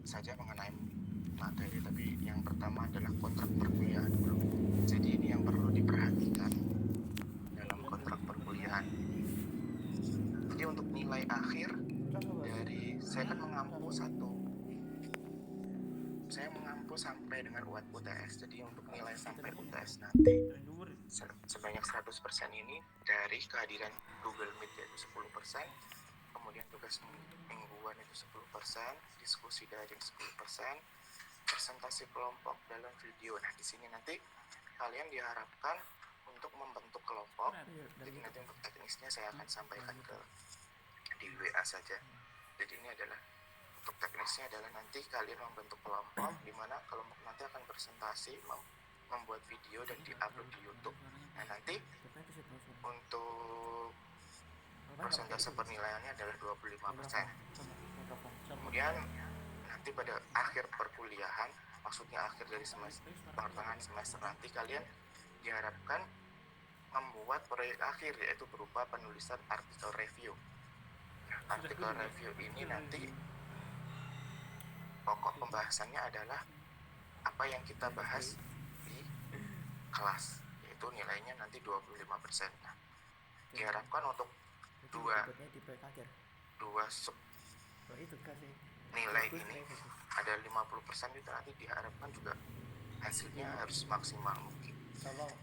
saja mengenai materi, tapi yang pertama adalah kontrak perkuliahan dulu. Jadi ini yang perlu diperhatikan dalam kontrak perkuliahan ini. Jadi untuk nilai akhir dari saya kan mengampu sampai dengan UTS. Jadi untuk nilai sampai UTS nanti sebanyak 100% ini dari kehadiran Google Meet yaitu 10%, kemudian tugas mingguan itu 10%, diskusi daring 10%, presentasi kelompok dalam video. Nah, di sini nanti kalian diharapkan untuk membentuk kelompok. Jadi nanti untuk teknisnya saya akan sampaikan di WA saja. Jadi ini adalah untuk teknisnya adalah nanti kalian membentuk kelompok di mana kelompok nanti akan presentasi, membuat video dan diupload di YouTube. Nah, nanti untuk persentase penilaiannya adalah 25%. Kemudian nanti pada akhir perkuliahan, maksudnya akhir dari pertengahan semester nanti kalian diharapkan membuat proyek akhir, yaitu berupa penulisan artikel review. Nah, artikel review ini nanti pokok pembahasannya adalah apa yang kita bahas di kelas, yaitu nilainya nanti 25%. Nah, diharapkan untuk dua sub nilai ini ada 50% itu nanti diharapkan juga hasilnya harus maksimal mungkin.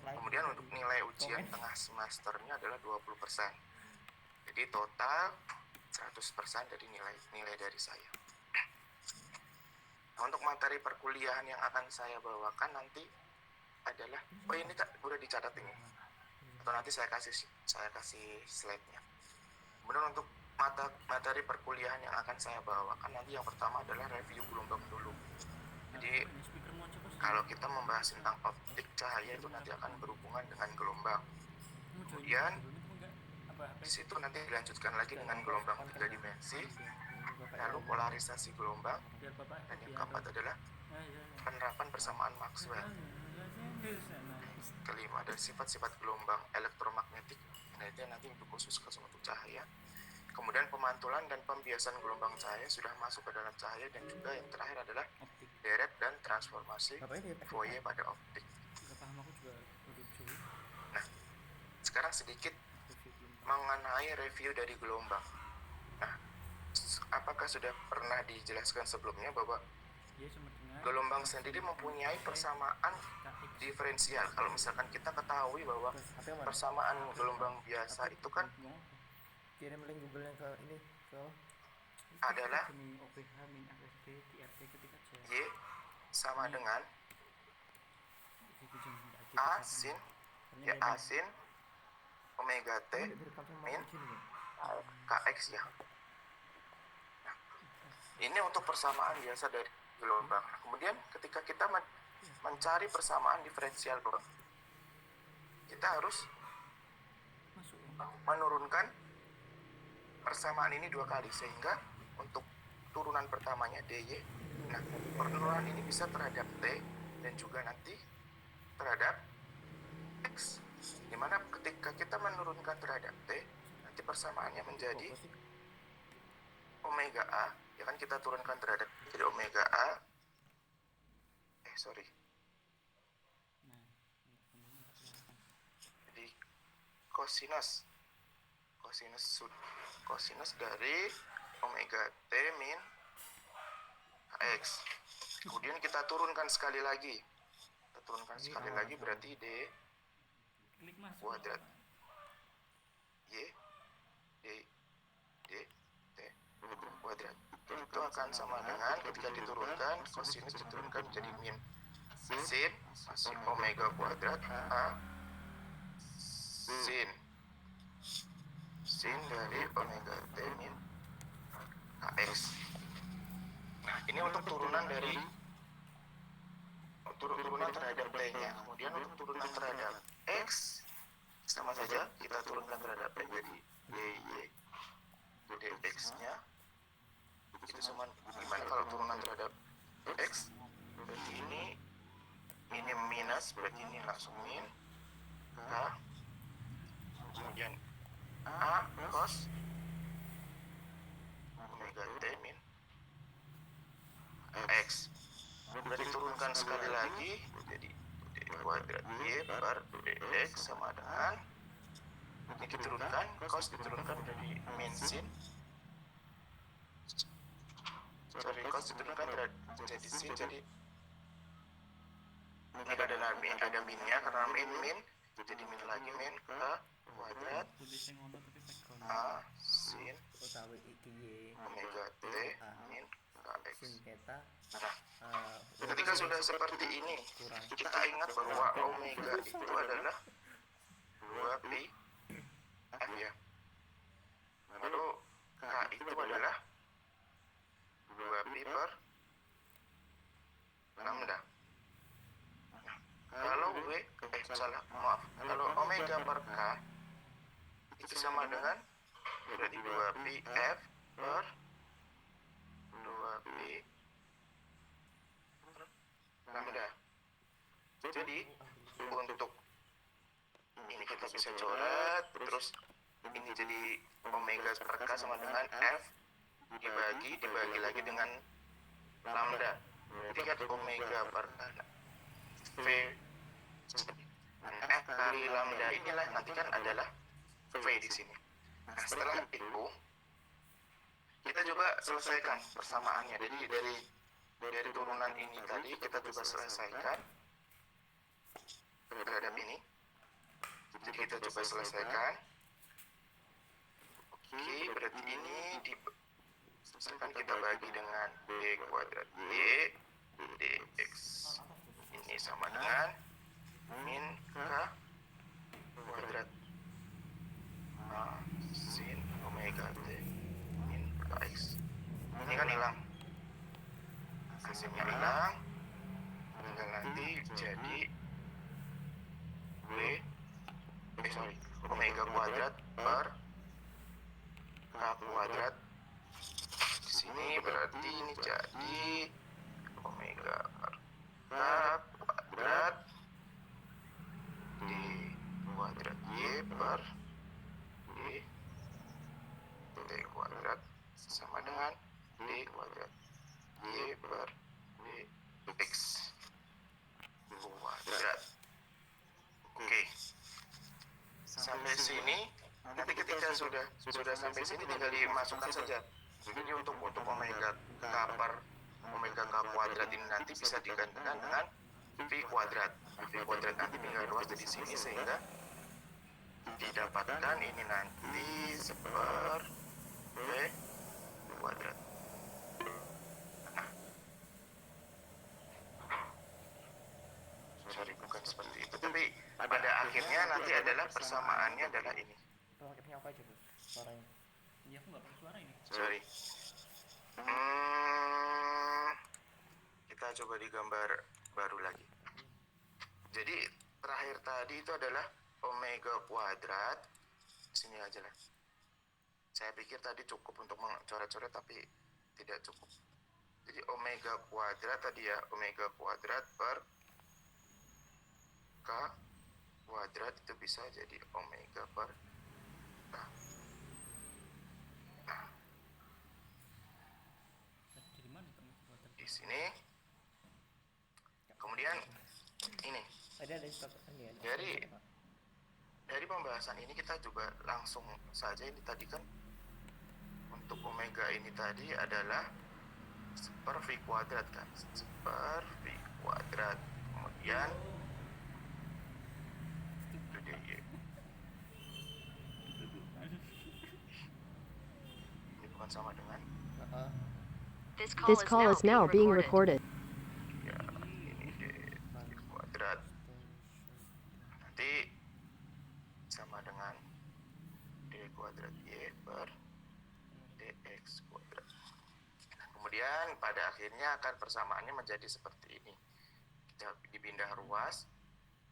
Kemudian untuk nilai ujian tengah semesternya adalah 20%. Jadi total 100% dari nilai dari saya. Nah, untuk materi perkuliahan yang akan saya bawakan nanti adalah, ini udah dicatat ini, atau nanti saya kasih slide-nya. Kemudian untuk materi perkuliahan yang akan saya bawakan nanti yang pertama adalah review gelombang dulu. Jadi kalau kita membahas tentang optik cahaya itu nanti akan berhubungan dengan gelombang. Kemudian di situ nanti dilanjutkan lagi dengan gelombang 3 dimensi, lalu polarisasi gelombang, dan yang keempat adalah penerapan persamaan Maxwell. Kelima ada sifat-sifat gelombang elektromagnetik. Nah, itu nanti khusus untuk cahaya. Kemudian pemantulan dan pembiasan gelombang cahaya sudah masuk ke dalam cahaya, dan juga yang terakhir adalah deret dan transformasi Fourier pada optik. Nah, sekarang sedikit mengenai review dari gelombang. Nah, apakah sudah pernah dijelaskan sebelumnya bahwa gelombang sendiri mempunyai persamaan diferensial? Kalau misalkan kita ketahui bahwa persamaan gelombang biasa itu kan kirim link Google-nya ke ini adalah Y sama dengan A sin omega T min KX ya. Nah, ini untuk persamaan biasa dari gelombang. Kemudian ketika kita mencari persamaan diferensial gelombang, kita harus menurunkan persamaan ini 2 kali, sehingga untuk turunan pertamanya dy. Nah, penurunan ini bisa terhadap T dan juga nanti terhadap X, dimana ketika kita menurunkan terhadap T, nanti persamaannya menjadi omega A, ya kan kita turunkan terhadap jadi omega A, jadi cosinus dari omega T min X. Kemudian kita turunkan sekali lagi. Berarti D kuadrat Y D T kuadrat. Itu akan sama dengan ketika diturunkan, cosinus diturunkan menjadi min sin masih omega kuadrat A sin dari omega T min KX. Nah, ini untuk turunan terhadap T-nya. Kemudian untuk turunan terhadap X sama saja, kita turunkan terhadap X jadi dy dx-nya itu sama. Gimana kalau turunan terhadap X? Berarti ini minus, berarti ini langsung min K, kemudian A cos omega T min dx. Berarti turunkan sekali lagi, jadi d kuadrat y per dx sama dengan, ini diturunkan, cos diturunkan jadi min sin, sorry, cos diturunkan jadi sin, jadi ini ada minnya karena min, jadi min lagi, min k kuadrat a sin utawi iki y omega t a min kx. sin theta Nah, ketika sudah seperti ini, kurang kita ingat bahwa omega itu adalah 2pi f ya. Lalu k itu adalah 2pi per lambda. Nah, kalau kalau omega per k itu sama dengan berarti 2pi f per 2pi lambda. Jadi untuk ini kita bisa coret, terus ini jadi omega per k sama dengan f dibagi lagi dengan lambda. Jadi kan omega per k v f kali lambda inilah nanti kan adalah v di sini. Nah, setelah itu kita coba selesaikan persamaannya. Jadi dari turunan ini tadi kita coba selesaikan terhadap ini. Jadi kita coba selesaikan. Oke, berarti ini misalkan kita bagi dengan d kuadrat y dx. Ini sama dengan min k kuadrat a sin omega t min kx. Ini kan hilang, hasilnya hilang, tinggal nanti jadi omega kuadrat per k kuadrat. Di sini berarti ini jadi omega per k kuadrat d kuadrat y per d t kuadrat sama dengan d kuadrat y per dx kuadrat. Oke, sampai sini. Nanti ketika sudah sampai sini tinggal dimasukkan saja. Jadi untuk omega k per omega k kuadrat ini nanti bisa digantikan dengan v kuadrat. V kuadrat nanti tinggal luas dari sini sehingga didapatkan ini nanti seper v kuadrat. Nah, sorry, bukan seperti itu, tapi pada akhirnya nanti adalah persamaannya adalah ini. akhirnya apa aja bos suaranya? Iya, aku nggak pakai suara ini. Sorry. Kita coba digambar baru lagi. Jadi terakhir tadi itu adalah omega kuadrat. Sini aja lah. Saya pikir tadi cukup untuk mencoret-coret tapi tidak cukup. Jadi omega kuadrat tadi ya, omega kuadrat per k kuadrat itu bisa jadi omega per k. Nah, Dari mana kamu buat di sini. Kemudian ini ada ini ya, dari pembahasan ini kita coba langsung saja. Ini tadi kan untuk omega ini tadi adalah seper v kuadrat kan, seper v kuadrat, kemudian dy. Ini bukan sama dengan This call is now being recorded. ya ini d kuadrat, nanti sama dengan d kuadrat y per dx kuadrat. Nah, kemudian pada akhirnya akan persamaannya menjadi seperti ini. Kita dipindah ruas,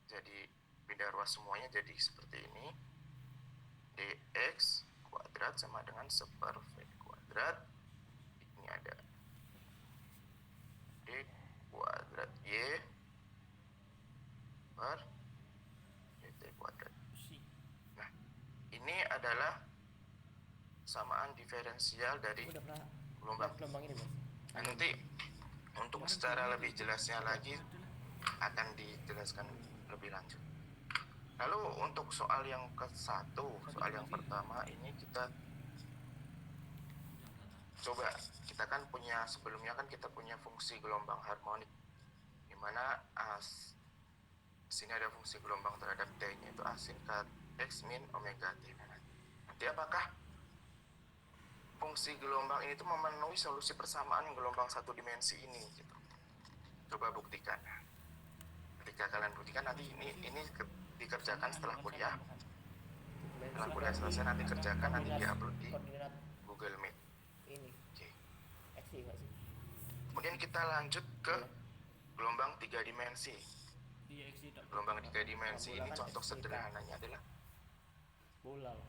jadi pindah ruas semuanya jadi seperti ini. Dx kuadrat sama dengan seper v kuadrat. Ini ada d kuadrat y per dt kuadrat. Nah, ini adalah samaan diferensial dari udah pernah gelombang. gelombang ini bos. Nah, nanti Untuk secara lebih jelasnya lagi akan dijelaskan lebih lanjut. Lalu untuk soal yang ke-1, soal yang pertama ini kita coba, kita kan punya, sebelumnya kan kita punya fungsi gelombang harmonik, dimana sini ada fungsi gelombang terhadap t-nya itu A sin k x min omega t. Nanti apakah fungsi gelombang ini tuh memenuhi solusi persamaan gelombang satu dimensi ini gitu. Coba buktikan. Ketika kalian buktikan nanti ini dikerjakan setelah kuliah. Setelah kuliah selesai nanti kerjakan, nanti diupload di koordinat Google Meet. ini Oke. X nggak sih? Kemudian kita lanjut ke gelombang 3 dimensi. Iya, X tidak. Gelombang 3 dimensi ini Kan contoh X sederhananya adalah bola loh.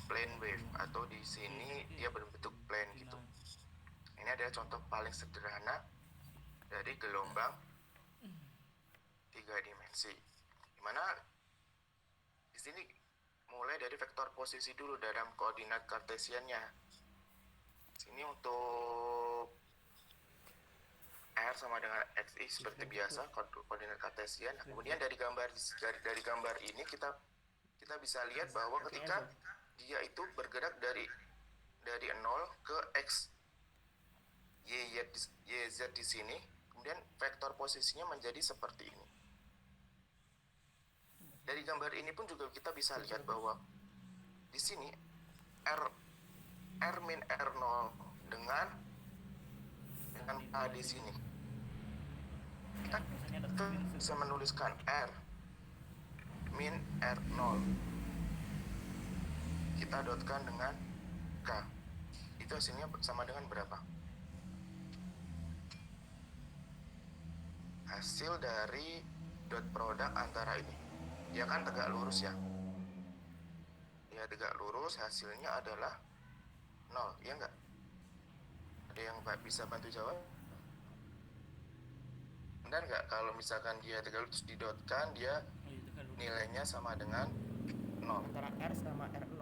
plane wave, atau di sini dia berbentuk plane gitu. Ini adalah contoh paling sederhana dari gelombang 3 dimensi. Dimana di sini mulai dari vektor posisi dulu dalam koordinat kartesiannya. Sini untuk R sama dengan XI seperti biasa koordinat kartesian. Kemudian dari gambar ini kita bisa lihat bahwa ketika dia itu bergerak dari 0 ke X YZ di sini, kemudian vektor posisinya menjadi seperti ini. Dari gambar ini pun juga kita bisa lihat bahwa di sini R min R0 dengan A di sini. Kita bisa menuliskan R min R0. Kita dotkan dengan K. Itu hasilnya sama dengan berapa? Hasil dari dot produk antara ini. Dia kan tegak lurus ya. Dia tegak lurus, hasilnya adalah 0, iya enggak? Ada yang bisa bantu jawab? Benar nggak kalau misalkan dia tegak lurus didotkan, dia nilainya sama dengan 0? Antara R sama R0.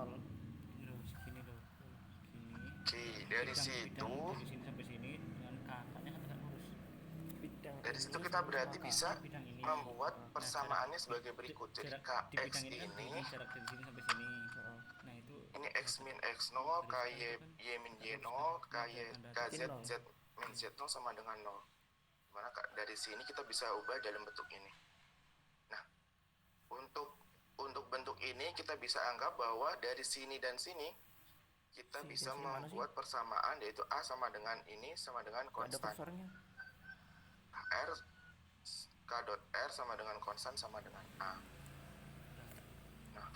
Segini loh. Gini. Oke, dari situ Dari sini sampai sini dengan kakaknya kan tegak lurus. dari situ kita berarti bisa Bidang ini. membuat persamaannya sebagai berikut. Jadi Jarak di Kx bidang ini kan ini jarak dari sini sampai sini. Nah, itu X min X0, Ky Y min Y0, Kz Z min Z0 sama dengan 0. Dimana dari sini kita bisa ubah dalam bentuk ini. Nah, untuk bentuk ini kita bisa anggap bahwa dari sini dan sini kita bisa membuat persamaan, yaitu A sama dengan ini sama dengan Ada konstan. kursornya. R K dot R sama dengan konstan sama dengan A. Nah,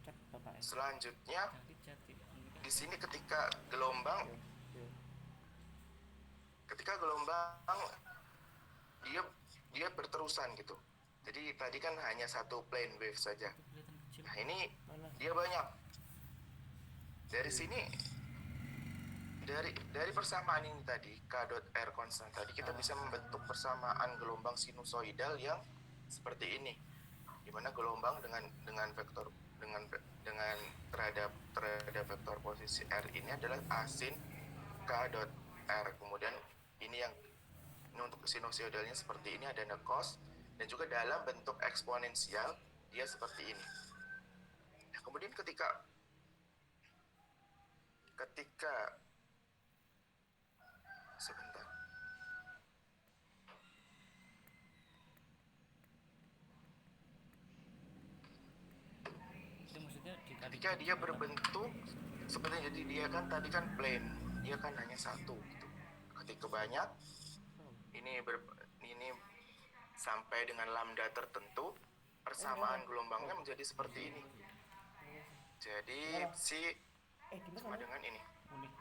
Cek Bapak S. selanjutnya jati. di sini ketika gelombang dia berterusan gitu. Jadi tadi kan hanya satu plane wave saja. Kelihatan kecil. Nah, ini Mana? dia banyak. Dari sini dari persamaan ini tadi K dot R konstan tadi kita bisa membentuk persamaan gelombang sinusoidal yang seperti ini, di mana gelombang dengan vektor dengan terhadap vektor posisi R ini adalah A sin K dot R. Kemudian ini untuk sinusoidalnya seperti ini, ada cos, dan juga dalam bentuk eksponensial dia seperti ini. Nah, kemudian ketika sebentar. Itu maksudnya dikali Ketika dia berbentuk seperti, jadi dia kan tadi kan plane, dia kan hanya satu gitu. Ketika banyak ini sampai dengan lambda tertentu, persamaan gelombangnya menjadi seperti ini. Jadi si sama dengan ini. unik.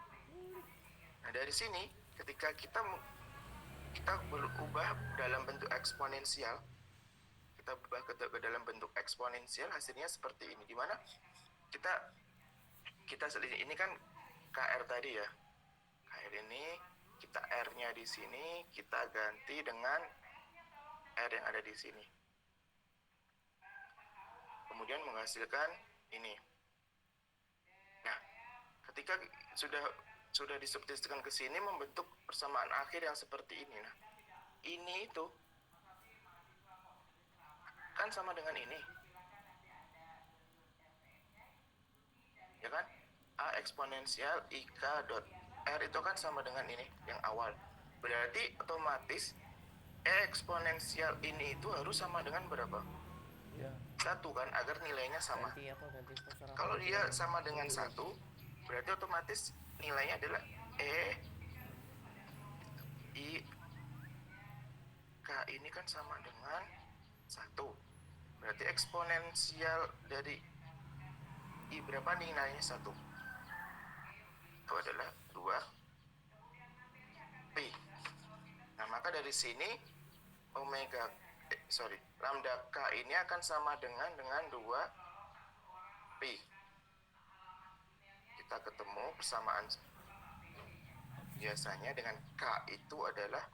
Nah, dari sini ketika kita berubah dalam bentuk eksponensial, kita berubah ke dalam bentuk eksponensial, hasilnya seperti ini, dimana kita ini kan KR tadi ya, KR ini kita R-nya di sini kita ganti dengan R yang ada di sini, kemudian menghasilkan ini. Nah, ketika sudah sudah disubstitusikan ke sini membentuk persamaan akhir yang seperti ini. Nah, ini itu kan sama dengan ini, ya kan? A eksponensial IK dot R itu kan sama dengan ini yang awal. Berarti otomatis E eksponensial ini itu harus sama dengan berapa? Ya. 1 kan, agar nilainya sama. Ganti sponsor apa? Kalau dia sama dengan 1, berarti otomatis nilainya adalah E I K ini kan sama dengan 1. Berarti eksponensial dari I berapa nilainya 1? Itu adalah 2 Pi. Nah, maka dari sini lambda K ini akan sama dengan 2 Pi. Kita ketemu persamaan biasanya dengan K itu adalah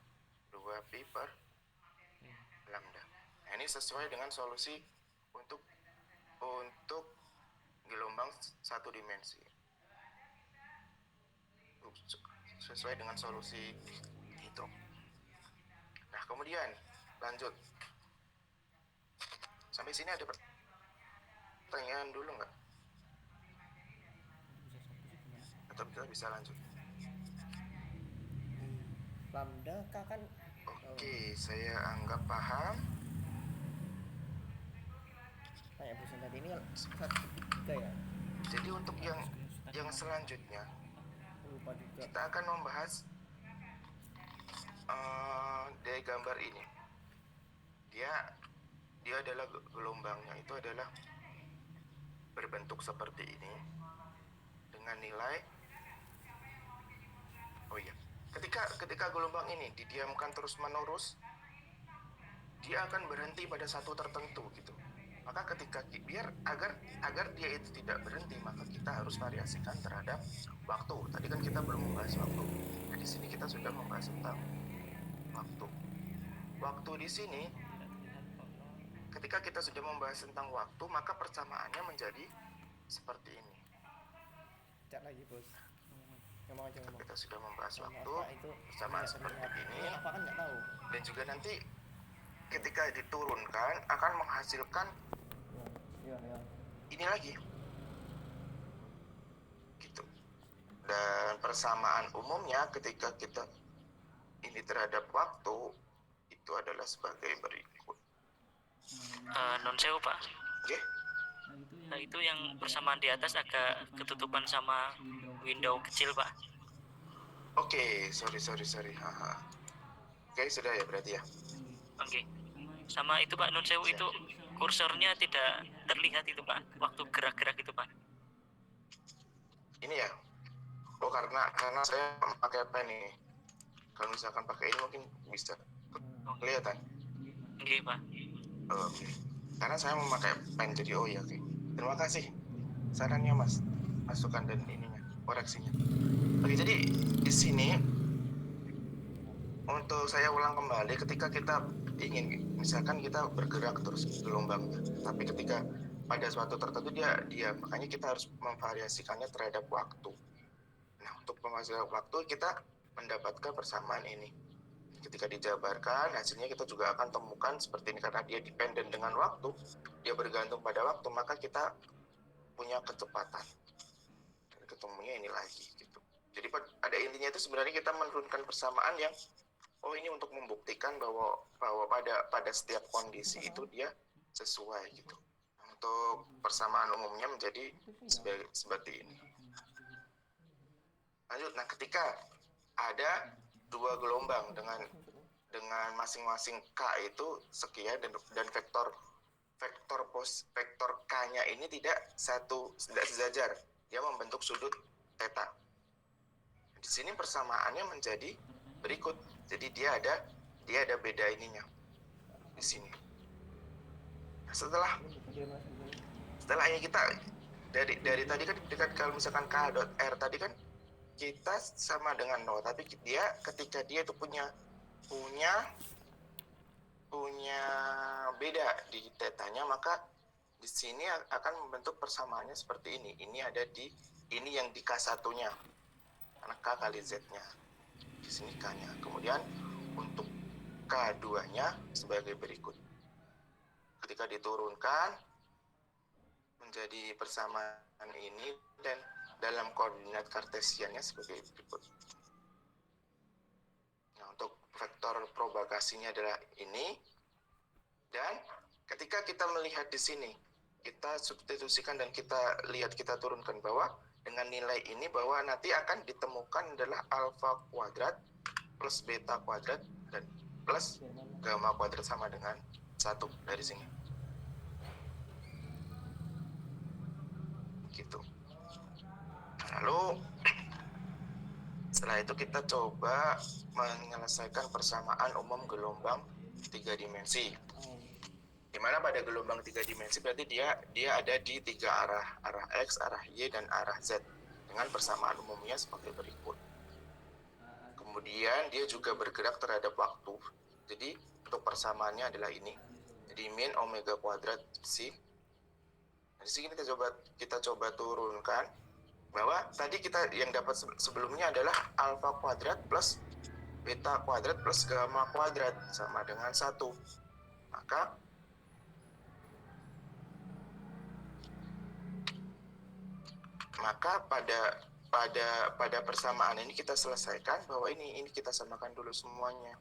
2 Pi per lambda. Nah, ini sesuai dengan solusi untuk gelombang satu dimensi. Sesuai dengan solusi itu. Nah, kemudian lanjut. Sampai sini ada pertanyaan dulu nggak? Atau kita bisa lanjut? Lambda K kan Oke, saya anggap paham. kayak dosen tadi ini 1/3 ya. Jadi untuk yang selanjutnya Lupa juga. kita akan membahas dari gambar ini. Dia adalah gelombangnya itu adalah berbentuk seperti ini dengan nilai. Oh iya, ketika gelombang ini didiamkan terus menerus, dia akan berhenti pada satu tertentu gitu. Maka agar dia itu tidak berhenti, maka kita harus variasikan terhadap waktu. Tadi kan kita belum membahas waktu. Nah, di sini kita sudah membahas tentang waktu. Waktu di sini, ketika kita sudah membahas tentang waktu, maka persamaannya menjadi seperti ini. Cak lagi bos. Ngomong aja ngomong. Kita sudah membahas waktu, Apa itu? persamaan seperti ini. Apa kan nggak tahu. Dan juga nanti ketika diturunkan akan menghasilkan Ya. ini lagi gitu. Dan persamaan umumnya ketika kita ini terhadap waktu itu adalah sebagai berikut. Non sewu pak. Oke? Nah, itu yang persamaan di atas agak ketutupan sama window kecil pak. Oke, sorry. Haha. Oke, sudah ya berarti ya. Oke. Sama itu pak, non sewu itu kursornya tidak terlihat itu pak, waktu gerak-gerak itu pak. Ini ya. Oh, karena saya pakai pen ini. Kalau misalkan pakai ini mungkin bisa kelihatan. Oke pak. Oh, oke. Karena saya memakai pen jadi ya oke. Terima kasih sarannya Mas. Masukan dan ininya, koreksinya. Oke, jadi di sini untuk saya ulang kembali ketika kita ingin misalkan kita bergerak terus gelombangnya, tapi ketika pada suatu tertentu dia makanya kita harus memvariasikannya terhadap waktu. Nah, untuk memvariasikan waktu kita mendapatkan persamaan ini. Ketika dijabarkan hasilnya kita juga akan temukan seperti ini karena dia dependen dengan waktu, dia bergantung pada waktu, maka kita punya kecepatan. Dan ketemunya ini lagi gitu. Jadi pada intinya itu sebenarnya kita menurunkan persamaan yang ini untuk membuktikan bahwa pada setiap kondisi itu dia sesuai gitu. Untuk persamaan umumnya menjadi seperti ini. Lanjut, nah ketika ada dua gelombang dengan masing-masing K itu sekian dan vektor K-nya ini tidak sejajar, dia membentuk sudut theta. Di sini persamaannya menjadi berikut. Jadi dia ada beda ininya di sini. Nah, setelah ini kita dari tadi kan kalau misalkan K dot R tadi kan kita sama dengan 0, tapi ketika dia itu punya beda di tetanya, maka di sini akan membentuk persamaannya seperti ini. Ini ada ini yang di K1-nya. karena K kali Z-nya. Di sini K-nya. Kemudian untuk K2-nya sebagai berikut. Ketika diturunkan menjadi persamaan ini dan dalam koordinat kartesiannya sebagai berikut. Nah, untuk vektor propagasinya adalah ini. Dan ketika kita melihat di sini, kita substitusikan dan kita lihat, kita turunkan bahwa dengan nilai ini bahwa nanti akan ditemukan adalah alfa kuadrat plus beta kuadrat dan plus gamma kuadrat sama dengan 1 dari sini. Gitu. Lalu setelah itu kita coba menyelesaikan persamaan umum gelombang 3 dimensi. Di mana pada gelombang 3 dimensi berarti dia ada di 3 arah X, arah Y, dan arah Z dengan persamaan umumnya sebagai berikut. Kemudian dia juga bergerak terhadap waktu. Jadi untuk persamaannya adalah ini. Jadi min omega kuadrat psi. Di sini kita coba turunkan bahwa tadi kita yang dapat sebelumnya adalah alfa kuadrat plus beta kuadrat plus gamma kuadrat sama dengan 1. Maka pada persamaan ini kita selesaikan bahwa ini kita samakan dulu semuanya.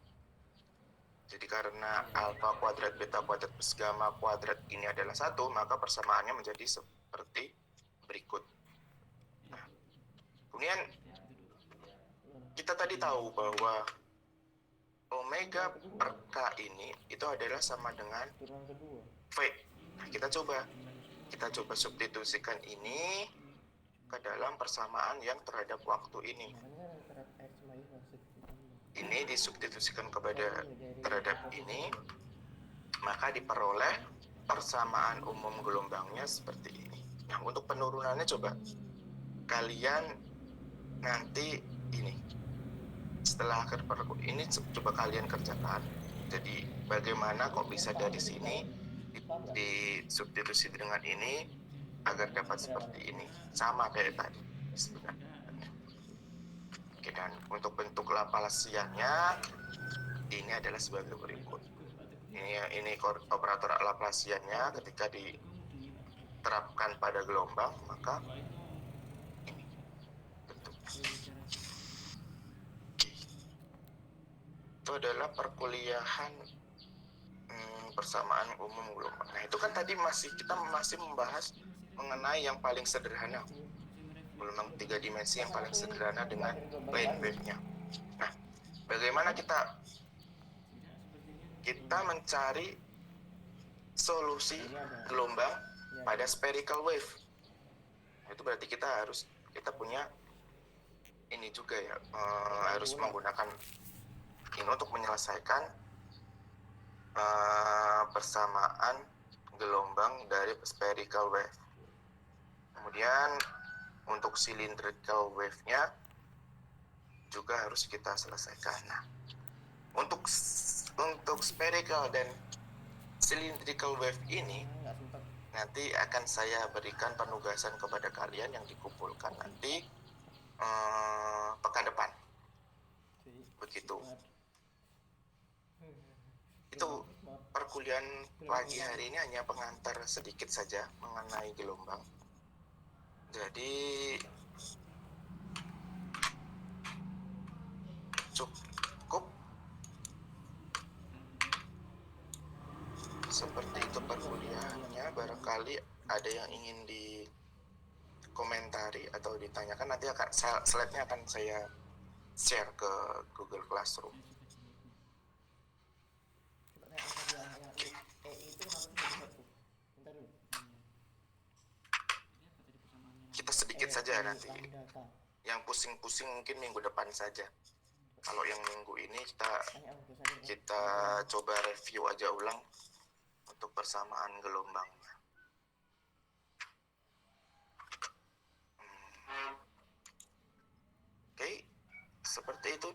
Jadi karena alfa kuadrat beta kuadrat plus gamma kuadrat ini adalah 1, maka persamaannya menjadi seperti berikut. Nah, kemudian kita tadi tahu bahwa omega per K ini itu adalah sama dengan V. Nah, kita coba substitusikan ini ke dalam persamaan yang terhadap waktu ini. Ini disubstitusikan terhadap ini, maka diperoleh persamaan umum gelombangnya seperti ini. Nah, untuk penurunannya coba kalian nanti ini setelah akhir ini coba kalian kerjakan. Jadi bagaimana kok bisa dari sini disubstitusi dengan ini agar dapat seperti ini, sama kayak tadi sebenarnya. Oke, dan untuk bentuk Laplaciannya ini adalah sebagai berikut. Ini operator Laplaciannya ketika diterapkan pada gelombang, maka ini bentuk. Itu adalah perkuliahan persamaan umum gelombang. Nah, itu kan tadi kita masih membahas mengenai yang paling sederhana, gelombang 3 dimensi yang paling sederhana dengan plane wave-nya. Nah, bagaimana kita mencari solusi gelombang pada spherical wave? Nah, itu berarti kita punya ini juga ya, harus menggunakan ini untuk menyelesaikan persamaan gelombang dari spherical wave. Kemudian untuk cylindrical wave-nya juga harus kita selesaikan. Nah, untuk spherical dan cylindrical wave ini nanti akan saya berikan penugasan kepada kalian yang dikumpulkan nanti pekan depan. Begitu. Itu perkuliahan pagi hari ini hanya pengantar sedikit saja mengenai gelombang. Jadi cukup seperti itu perkuliahannya. Barangkali ada yang ingin dikomentari atau ditanyakan, nanti slide-nya akan saya share ke Google Classroom. Kita sedikit saja nanti. Yang pusing-pusing mungkin minggu depan saja. Kalau yang minggu ini kita coba review aja ulang untuk persamaan gelombangnya. Oke, seperti itu.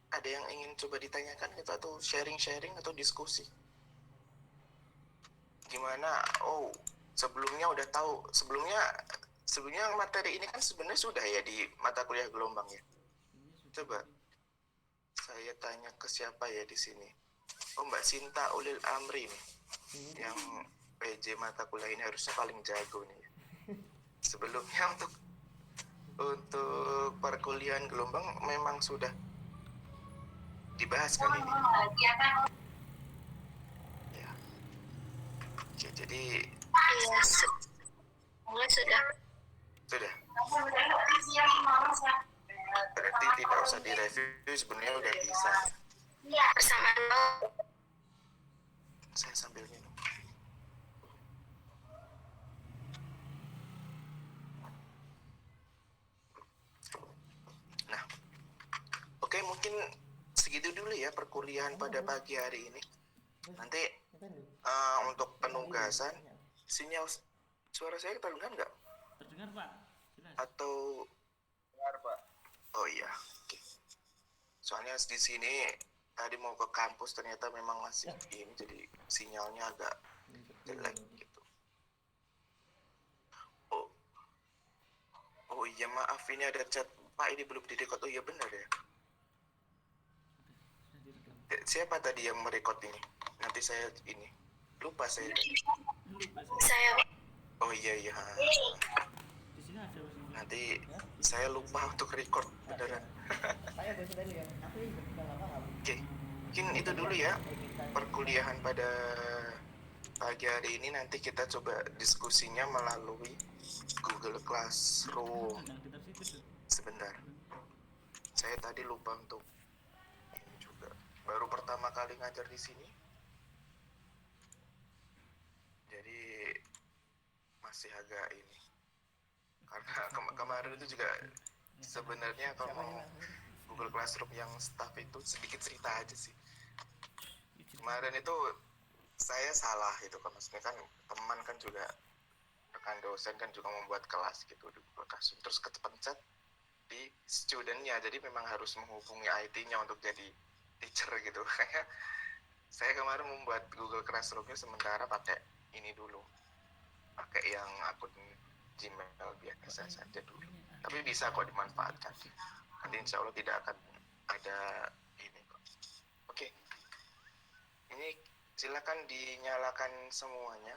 Ada yang ingin coba ditanyakan gitu, atau sharing-sharing atau diskusi? Gimana? Oh, sebelumnya udah tahu. Sebelumnya materi ini kan sebenarnya sudah ya di mata kuliah gelombang ya. Coba saya tanya ke siapa ya di sini. Oh, Mbak Sinta Ulil Amri nih, yang PJ mata kuliah ini harusnya paling jago nih. Sebelumnya untuk perkuliahan gelombang memang sudah dibahas kan ini. Ya. Oke, jadi Iya, sudah. sudah. Berarti tidak usah direview, sebenarnya udah bisa. Bersama Saya sambil minum. Nah, oke, mungkin segitu dulu ya perkuliahan pada pagi hari ini. Nanti untuk penugasan, sinyal suara saya terdengar nggak? Terdengar Pak, jelas. Atau oh iya, oke. Soalnya di sini tadi mau ke kampus ternyata memang masih ini, jadi sinyalnya agak jelek gitu. Oh iya, maaf, ini ada chat Pak, ini belum direkod. Oh iya, benar ya. Siapa tadi yang merekod ini? Nanti saya ini lupa saya. saya. Oh iya. Di sini ada Mas. Nanti saya lupa untuk record beneran. Saya baca tadi ya, aku juga nggak paham. Oke, mungkin itu dulu ya perkuliahan pada pagi hari ini. Nanti kita coba diskusinya melalui Google Classroom. Yang kitab situ tuh. Sebentar, saya tadi lupa untuk ini juga. Baru pertama kali ngajar di sini, jadi masih agak ini. Karena kemarin itu juga sebenarnya kalau mau Google Classroom yang staff itu sedikit cerita aja sih. Kemarin itu saya salah itu kan, maksudnya kan teman kan juga rekan dosen kan juga membuat kelas gitu di Google Classroom, terus kepencet di studentnya, jadi memang harus menghubungi IT-nya untuk jadi teacher gitu. Kayak saya kemarin membuat Google Classroom-nya sementara pakai ini dulu, pakai yang akun Gmail biasa saja dulu, tapi bisa kok dimanfaatkan. Nanti insya Allah tidak akan ada ini kok. Oke, ini silakan dinyalakan semuanya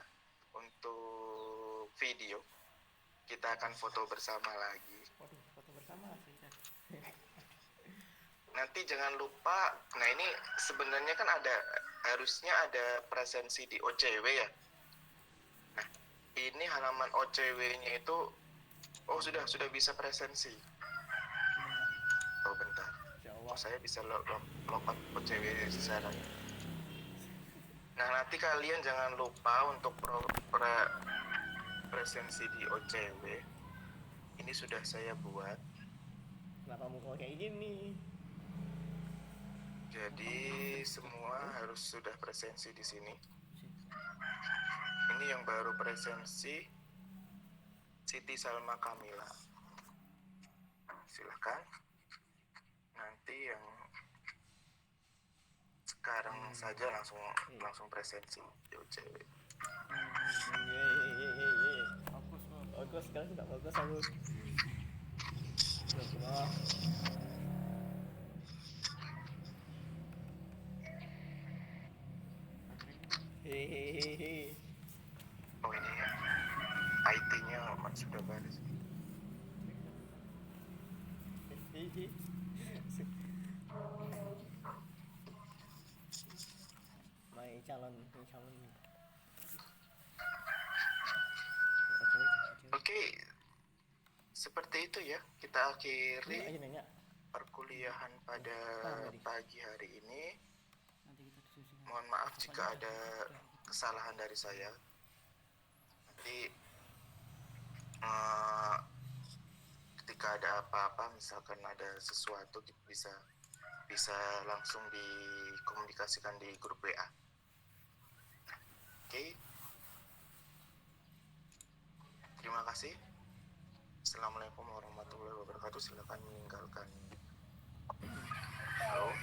untuk video. Kita akan foto bersama lagi. Waduh, foto bersama sih. Nanti jangan lupa, nah ini sebenarnya kan harusnya ada presensi di OCW ya. Nah, ini halaman OCW-nya itu, oh sudah bisa presensi. Oh bentar, oh saya bisa lompat OCW secara ini. Nah, nanti kalian jangan lupa untuk presensi di OCW. Ini sudah saya buat. Kenapa muka kayak gini? Jadi semua harus sudah presensi di sini. Ini yang baru presensi Siti Salma Kamila. Silakan. Nanti yang sekarang saja langsung presensi di OCW. Bagus, sekarang sudah bagus aku. Sudah. Hehehe. Oh ini IT-nya sudah baris. Hehehe. calon. Oke, seperti itu ya kita akhiri Ayo nanya. perkuliahan pada pagi hari ini. Nanti kita diskusikan. Mohon maaf jika ada kesalahan dari saya. Nanti ketika ada apa-apa, misalkan ada sesuatu, bisa langsung dikomunikasikan di grup WA. Oke. Terima kasih. Assalamualaikum warahmatullahi wabarakatuh. Silakan meninggalkan. Halo.